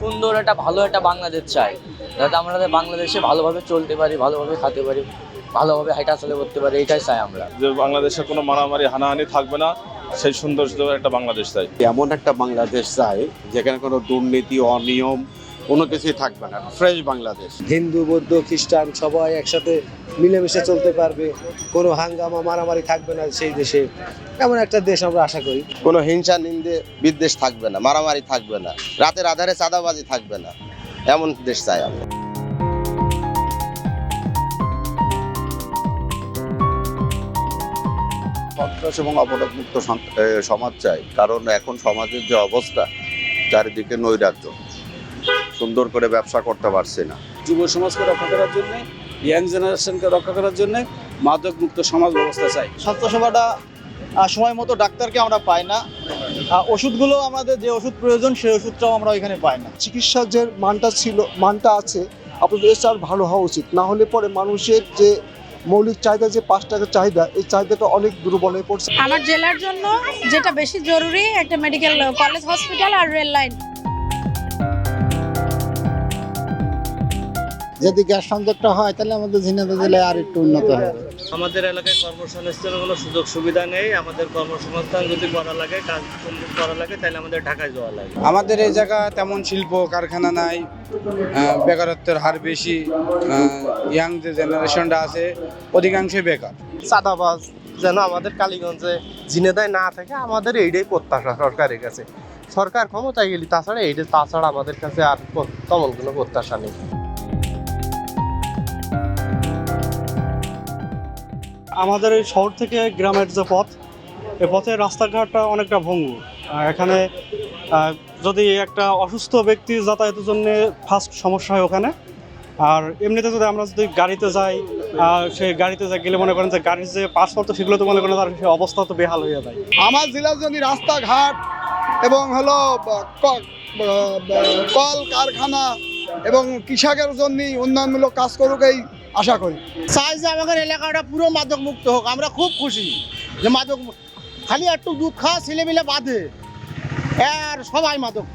সুন্দর একটা ভালো একটা বাংলাদেশ চাই, যাতে আমরা বাংলাদেশে ভালোভাবে চলতে পারি, ভালোভাবে খেতে পারি, ভালোভাবে হাঁটাচলা করতে পারি, এটাই চাই আমরা। যে বাংলাদেশে কোনো মারামারি হানাহানি থাকবে না, সেই সৌন্দর্য একটা বাংলাদেশ চাই। এমন একটা বাংলাদেশ চাই যেখানে কোনো দুর্নীতি, অনিয়ম কোনো কিছুই থাকবে না, ফ্রেশ বাংলাদেশ। হিন্দু, বৌদ্ধ, খ্রিস্টান সবাই একসাথে মিলেমিশে চলতে পারবে, কোনো হাঙ্গামা মারামারি থাকবে না সেই দেশে, এমন একটা দেশ আমরা আশা করি। কোনো হিংসা, নিন্দে, বিদ্বেষ থাকবে না, মারামারি থাকবে না, রাতের আধারে চাঁদাবাজি থাকবে না, এমন দেশ চাই আমরা। সন্ত্রাস এবং অপরাধমুক্ত সমাজ চাই, কারণ এখন সমাজের যে অবস্থা, চারিদিকে নৈরাজ্য, সুন্দর করে ব্যবসা করতে পারছি না। যুব সমাজকে রক্ষা করার জন্য, ইয়াং জেনারেশনকে রক্ষা করার জন্য মাদক মুক্ত সমাজ ব্যবস্থা চাই। স্বাস্থ্যসেবাটা সময় মতো ডাক্তারকে আমরা পাই না, ওষুধগুলো আমাদের যে ওষুধ প্রয়োজন সেই ওষুধটাও আমরা এখানে পাই না। চিকিৎসার যে মানটা আছে আপনাদের এর আর ভালো হওয়া উচিত, না হলে পরে মানুষের যে মৌলিক চাহিদা, যে 5 টাকার চাহিদা, এই চাহিদাটা অনেক দুর্বল হয়ে পড়ছে। আমার জেলার জন্য যেটা বেশি জরুরি একটা মেডিকেল কলেজ, হসপিটাল আর রেল লাইন। যদি গ্যাস সংযোগটা হয় তাহলে আমাদের ঝিনাইদহ জেলায় আর একটু উন্নত হবে। আমাদের এলাকায় কর্মসংস্থানের কোনো সুযোগ সুবিধা নেই। আমাদের কর্মসংস্থান যদি করা লাগে, কাজ করা লাগে, তাহলে আমাদের ঢাকায় যাওয়া লাগে। আমাদের এই জায়গা তেমন শিল্প কারখানা নাই, বেকারত্বের হার বেশি, ইয়াং যে জেনারেশনটা আছে অধিকাংশই বেকার। চাঁদাবাজ যেন আমাদের কালীগঞ্জে ঝিনাইদহে না থাকে, আমাদের এইটাই প্রত্যাশা সরকারের কাছে। সরকার ক্ষমতায় গেলি তাছাড়া আমাদের কাছে আর তেমন কোনো প্রত্যাশা নেই। আমাদের এই শহর থেকে গ্রামের যে পথ, এই পথের রাস্তাঘাটটা অনেকটা ভঙ্গুর। এখানে যদি একটা অসুস্থ ব্যক্তি যাতায়াতের জন্য ফার্স্ট সমস্যা হয় ওখানে। আর এমনিতে যদি আমরা গাড়িতে যাই, সেই গাড়িতে গেলে মনে করেন যে গাড়ির যে পাসপোর্ট, সেগুলো তো মনে করেন তার সেই অবস্থা তো বেহাল হয়ে যায়। আমার জেলার যদি রাস্তাঘাট এবং কল কারখানা এবং কৃষকের জন্য উন্নয়নমূলক কাজ করুক, এই আশা করি। চাই যে আমাদের এলাকাটা পুরো মাদক মুক্ত হোক। আমরা খুব খুশি যে মাদক, খালি একটু দুধ খাওয়া ছেলেমেলে বাদে আর সবাই মাদক